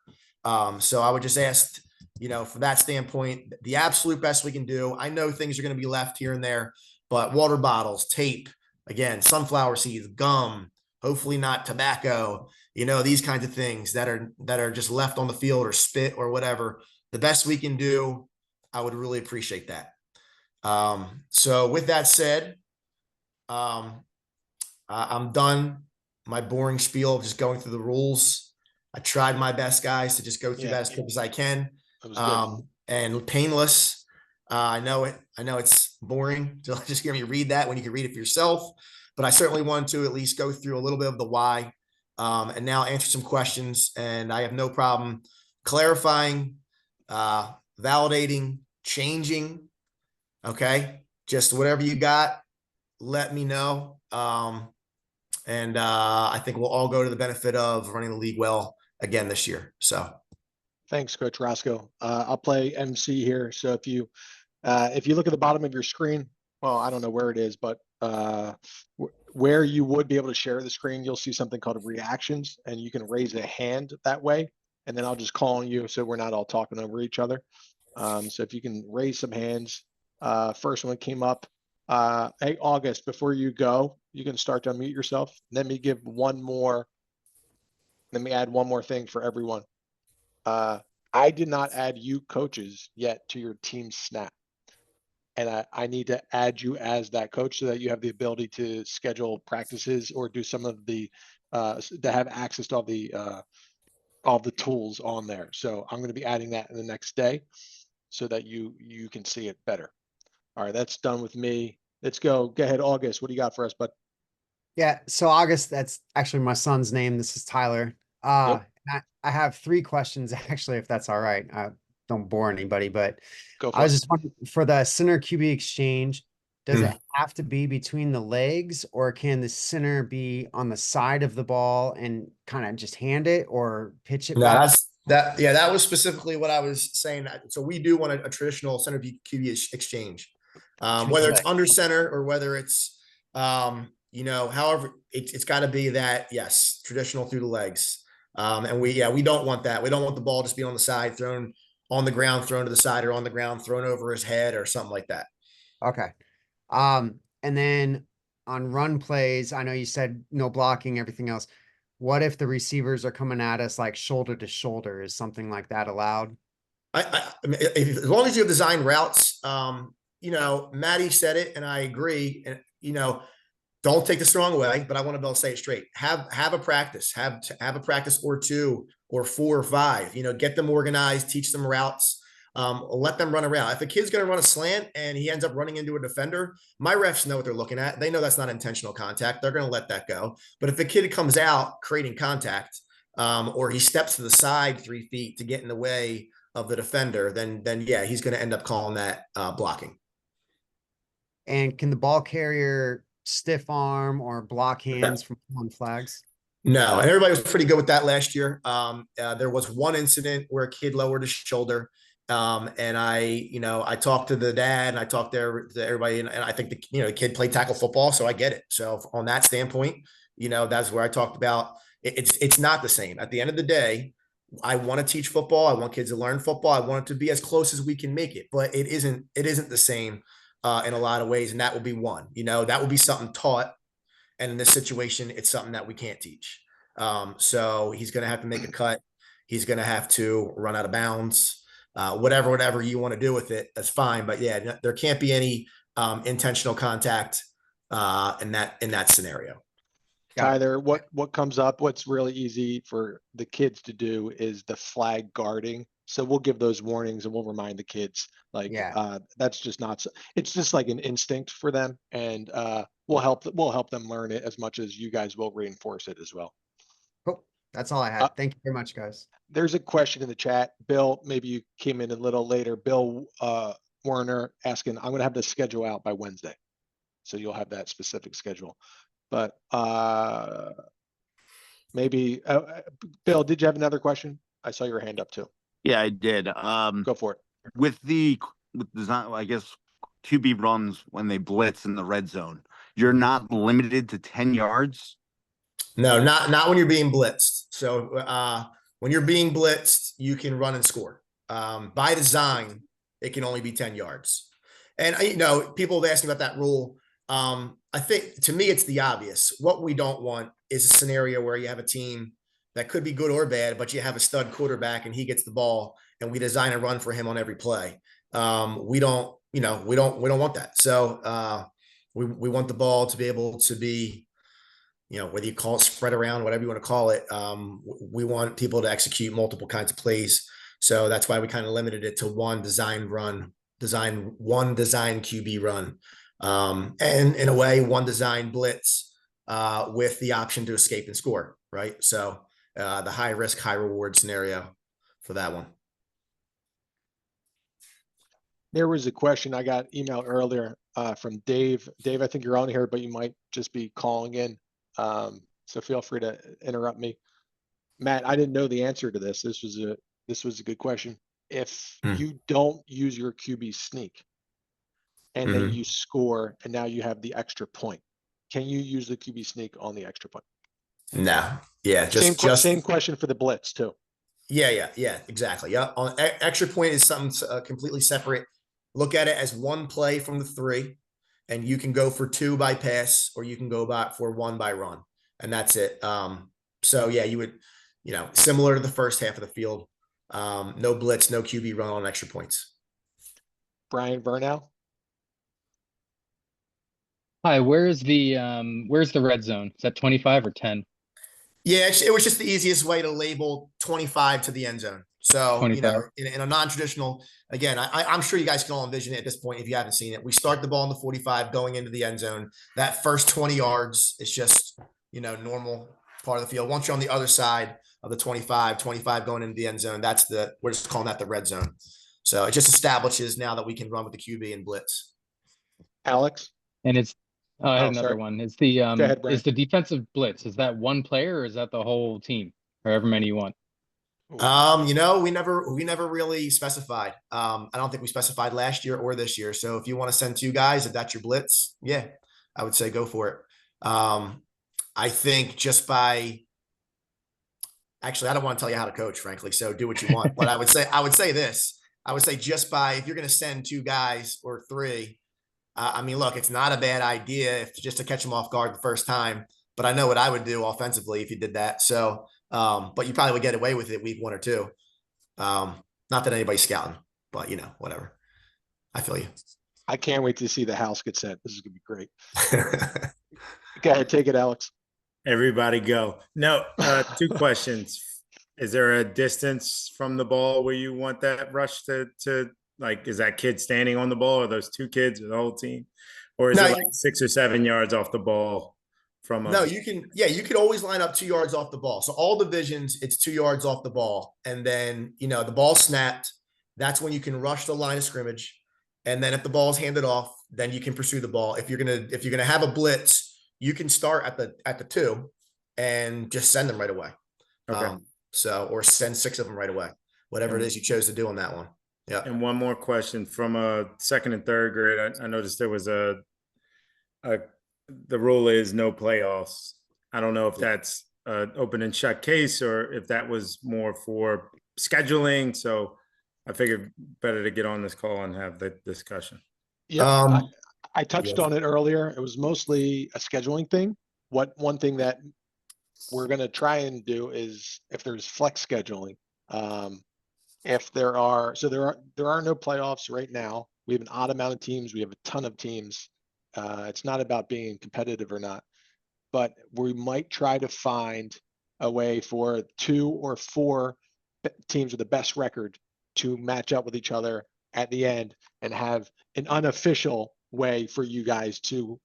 So I would just ask, from that standpoint, the absolute best we can do. I know things are going to be left here and there, but water bottles, tape, again, sunflower seeds, gum, hopefully not tobacco, these kinds of things that are just left on the field or spit or whatever. The best we can do, I would really appreciate that. So with that said, I'm done my boring spiel of just going through the rules. I tried my best, guys, to just go through that as quick as I can. And painless. I know it's boring to just hear me read that when you can read it for yourself, but I certainly wanted to at least go through a little bit of the why, and now answer some questions. And I have no problem clarifying, validating, changing. Okay. Just whatever you got, let me know. And I think we'll all go to the benefit of running the league well again this year. So thanks, Coach Roscoe. I'll play MC here. So if you look at the bottom of your screen, well, I don't know where it is, but where you would be able to share the screen, you'll see something called reactions, and you can raise a hand that way, and then I'll just call on you so we're not all talking over each other. So if you can raise some hands. First one came up. Hey, August, before you go, you can start to unmute yourself. Let me add one more thing for everyone. I did not add you coaches yet to your team snap. And I need to add you as that coach so that you have the ability to schedule practices or do some of the, to have access to all the tools on there. So I'm going to be adding that in the next day so that you can see it better. All right, that's done with me. Let's go. Go ahead, August. What do you got for us, bud? Yeah, so August, that's actually my son's name. This is Tyler. Yep. I have 3 questions actually, if that's all right. I don't bore anybody, but Go I for was it. just wondering for the center QB exchange, does Hmm. it have to be between the legs, or can the center be on the side of the ball and kind of just hand it or pitch it No, back? yeah, that was specifically what I was saying. So we do want a traditional center QB exchange, Between the whether it's legs? under center or whether it's, however, it's got to be that, yes, traditional through the legs. And we don't want that. We don't want the ball just being on the side, thrown on the ground, thrown to the side, or on the ground, thrown over his head or something like that. Okay. And then on run plays, I know you said no blocking, everything else. What if the receivers are coming at us like shoulder to shoulder? Is something like that allowed? I mean, as long as you have design routes, Maddie said it, and I agree. And don't take this the wrong way, but I want to be able to say it straight. Have a practice, have a practice or 2 or 4 or 5. Get them organized, teach them routes, let them run around. If a kid's going to run a slant and he ends up running into a defender, my refs know what they're looking at. They know that's not intentional contact. They're going to let that go. But if the kid comes out creating contact, or he steps to the side 3 feet to get in the way of the defender, then yeah, he's going to end up calling that blocking. And can the ball carrier stiff arm or block hands from pulling flags? No, and everybody was pretty good with that last year. There was one incident where a kid lowered his shoulder, and I talked to the dad and I talked to everybody, and I think the kid played tackle football, so I get it. So on that standpoint, that's where I talked about it's not the same. At the end of the day, I want to teach football. I want kids to learn football. I want it to be as close as we can make it, but it isn't the same in a lot of ways, and that will be one. That will be something taught. And in this situation, it's something that we can't teach. So he's going to have to make a cut. He's going to have to run out of bounds. Whatever you want to do with it, that's fine. But yeah, there can't be any intentional contact in that scenario. Tyler, what comes up, what's really easy for the kids to do is the flag guarding. So we'll give those warnings and we'll remind the kids that's just not, it's just like an instinct for them. And we'll help them learn it as much as you guys will reinforce it as well. Cool. That's all I had. Thank you very much, guys. There's a question in the chat. Bill, maybe you came in a little later. Bill Warner asking, I'm going to have the schedule out by Wednesday. So you'll have that specific schedule. But maybe, Bill, did you have another question? I saw your hand up too. Yeah, I did. Go for it. With design, I guess QB runs when they blitz in the red zone, you're not limited to 10 yards. No, not when you're being blitzed. So when you're being blitzed, you can run and score. By design, it can only be 10 yards. And people have asked me about that rule. I think to me, it's the obvious. What we don't want is a scenario where you have a team that could be good or bad, but you have a stud quarterback and he gets the ball and we design a run for him on every play. We don't want that. So we want the ball to be able to be, whether you call it spread around, whatever you want to call it. We want people to execute multiple kinds of plays. So that's why we kind of limited it to one design QB run. And in a way, one design blitz with the option to escape and score, right? So the high risk, high reward scenario for that one. There was a question I got emailed earlier from Dave. Dave, I think you're on here, but you might just be calling in. So feel free to interrupt me. Matt, I didn't know the answer to this. This was a good question. If you don't use your QB sneak and then you score and now you have the extra point, can you use the QB sneak on the extra point? No. Yeah. Same question for the blitz too. Yeah, exactly. Yeah. On extra point is something completely separate. Look at it as one play from the 3, and you can go for 2 by pass, or you can go for 1 by run, and that's it. So yeah, you would, similar to the first half of the field, no blitz, no QB run on extra points. Brian Vernow. Hi, where's the red zone? Is that 25 or 10? Yeah, it was just the easiest way to label 25 to the end zone. So, 25. in a non-traditional, again, I'm sure you guys can all envision it at this point if you haven't seen it. We start the ball in the 45 going into the end zone. That first 20 yards is just, normal part of the field. Once you're on the other side of the 25 going into the end zone, we're just calling that the red zone. So it just establishes now that we can run with the QB and blitz. Alex? And I had Oh, another sorry. one. It's ahead, Brian. is the defensive blitz, is that one player or is that the whole team? However many you want. We never really specified. I don't think we specified last year or this year. So if you want to send 2 guys, if that's your blitz, yeah, I would say go for it. I think actually, I don't want to tell you how to coach, frankly. So do what you want. But I would say this. I would say just by, if you're going to send 2 guys or 3, I mean, look, it's not a bad idea just to catch them off guard the first time. But I know what I would do offensively if you did that. So, but you probably would get away with it week 1 or 2. Not that anybody's scouting, but whatever. I feel you. I can't wait to see the house get set. This is gonna be great. Go ahead, take it, Alex. Everybody go. No, 2 questions. Is there a distance from the ball where you want that rush to like, is that kid standing on the ball, or those 2 kids, or the whole team? Or is it like 6 or 7 yards off the ball from No, you could always line up 2 yards off the ball. So all divisions, it's 2 yards off the ball. And then, the ball snapped. That's when you can rush the line of scrimmage. And then if the ball is handed off, then you can pursue the ball. If you're gonna have a blitz, you can start at the 2 and just send them right away. Okay. Or send 6 of them right away. Whatever it is you chose to do on that one. Yeah. And one more question from a 2nd and 3rd grade. I noticed there was the rule is no playoffs. I don't know if that's an open and shut case or if that was more for scheduling. So I figured better to get on this call and have the discussion. Yeah, I touched on it earlier. It was mostly a scheduling thing. One thing that we're going to try and do is if there's flex scheduling, if there are no playoffs right now. We have an odd amount of teams. We have a ton of teams. It's not about being competitive or not, but we might try to find a way for 2 or 4 teams with the best record to match up with each other at the end and have an unofficial way for you guys to.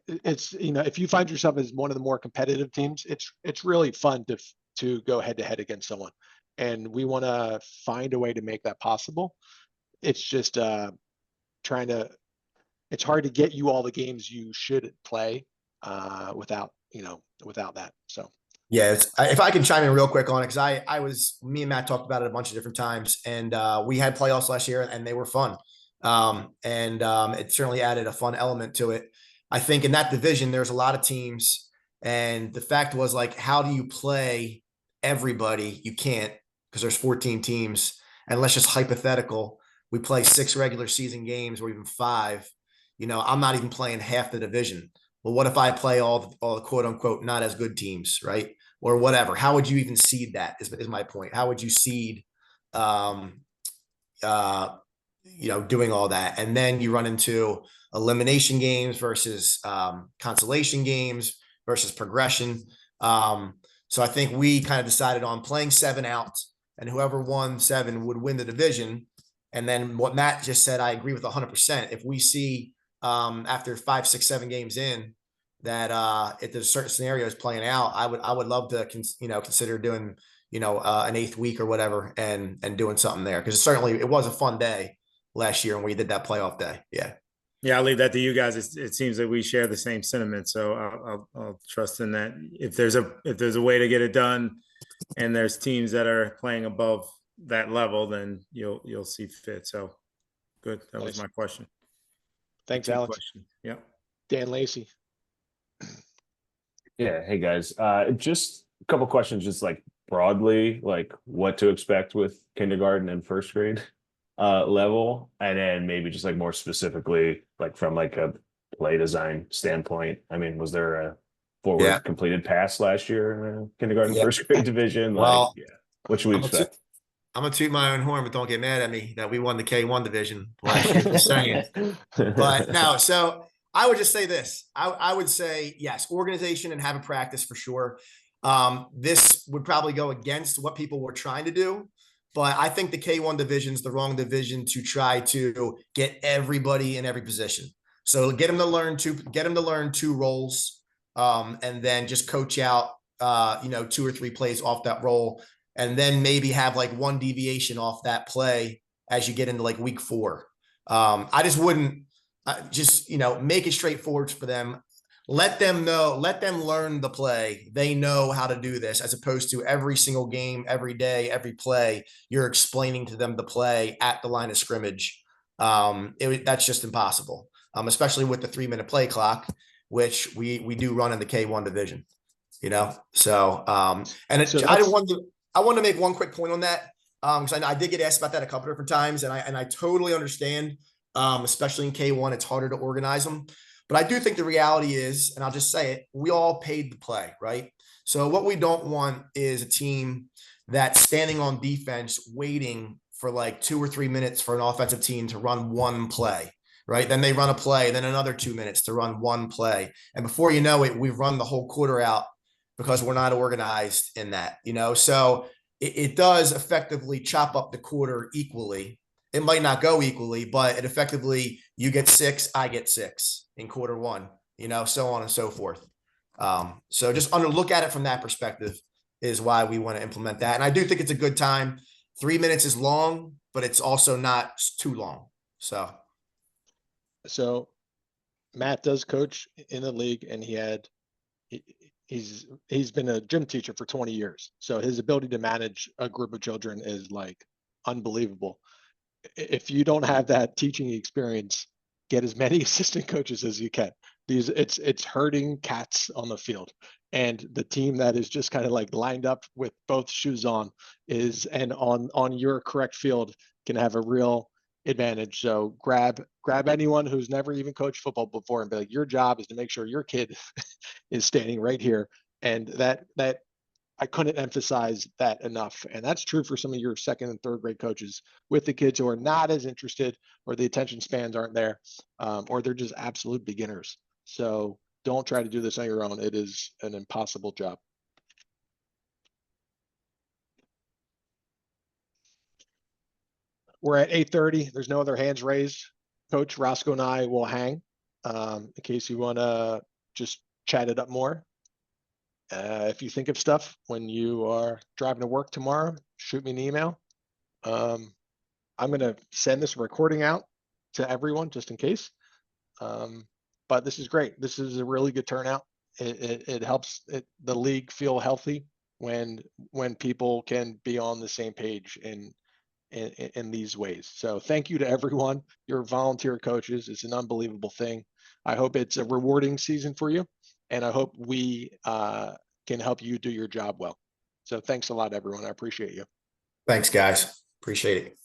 It's if you find yourself as one of the more competitive teams, it's really fun to go head to head against someone, and we want to find a way to make that possible. It's just it's hard to get you all the games you should play without that. So yeah, if I can chime in real quick on it, because me and Matt talked about it a bunch of different times, and we had playoffs last year and they were fun. It certainly added a fun element to it. I think in that division, there's a lot of teams, and the fact was, like, how do you play everybody? You can't, because there's 14 teams, and let's just hypothetical, we play 6 regular season games or even 5. I'm not even playing half the division. Well, what if I play all the quote unquote not as good teams, right? Or whatever. How would you even seed that? Is my point. How would you seed doing all that? And then you run into elimination games versus consolation games versus progression. So I think we kind of decided on playing 7 out, and whoever won 7 would win the division. And then what Matt just said, I agree with 100%. If we see after 5, 6, 7 games in that if there's certain scenarios playing out, I would love to consider doing an 8th week or whatever and doing something there, because certainly it was a fun day last year when we did that playoff day. Yeah, I'll leave that to you guys. It seems that we share the same sentiment, so I'll trust in that. If there's a way to get it done, and there's teams that are playing above that level, then you'll see fit. So good. That was my question. Thanks, Alex. Question. Yeah. Dan Lacey. Yeah. Hey guys. Just a couple questions, just like broadly, like what to expect with kindergarten and 1st grade level, and then maybe just like more specifically, like from like a play design standpoint. I mean, was there a forward completed pass last year in kindergarten 1st grade division? Well, what should we expect? I'm gonna toot my own horn, but don't get mad at me that we won the K1 division last year. Just saying. But no, so I would just say this. I would say, yes, organization and have a practice for sure. This would probably go against what people were trying to do, but I think the K1 division is the wrong division to try to get everybody in every position. So get them to learn two roles, and then just coach out, 2 or 3 plays off that role, and then maybe have like one deviation off that play as you get into like week 4. I just wouldn't make it straightforward for them. Let them learn the play. They know how to do this, as opposed to every single game, every day, every play, you're explaining to them the play at the line of scrimmage. That's just impossible, especially with the 3-minute play clock, which we do run in the K1 division, So, I want to make one quick point on that. Because I did get asked about that a couple different times, and I totally understand, especially in K1, it's harder to organize them. But I do think the reality is, and I'll just say it, we all paid to play, right? So what we don't want is a team that's standing on defense waiting for like 2 or 3 minutes for an offensive team to run one play, right? Then they run a play, then another 2 minutes to run one play. And before you know it, we've run the whole quarter out because we're not organized in that, So it does effectively chop up the quarter equally. It might not go equally, but it effectively, you get 6, I get 6 in quarter 1, so on and so forth. So just look at it from that perspective is why we want to implement that. And I do think it's a good time. 3 minutes is long, but it's also not too long. So Matt does coach in the league, and he's been a gym teacher for 20 years. So his ability to manage a group of children is like unbelievable. If you don't have that teaching experience, get as many assistant coaches as you can. It's herding cats on the field, and the team that is just kind of like lined up with both shoes on on your correct field can have a real advantage. So grab anyone who's never even coached football before and be like, your job is to make sure your kid is standing right here. And that I couldn't emphasize that enough. And that's true for some of your 2nd and 3rd grade coaches with the kids who are not as interested, or the attention spans aren't there, or they're just absolute beginners. So don't try to do this on your own. It is an impossible job. We're at 8:30. There's no other hands raised. Coach Roscoe and I will hang in case you want to just chat it up more. If you think of stuff when you are driving to work tomorrow, shoot me an email. I'm going to send this recording out to everyone just in case. But this is great. This is a really good turnout. It helps the league feel healthy when people can be on the same page in these ways. So thank you to everyone. Your volunteer coaches. It's an unbelievable thing. I hope it's a rewarding season for you, and I hope we can help you do your job well. So thanks a lot, everyone. I appreciate you. Thanks, guys. Appreciate it.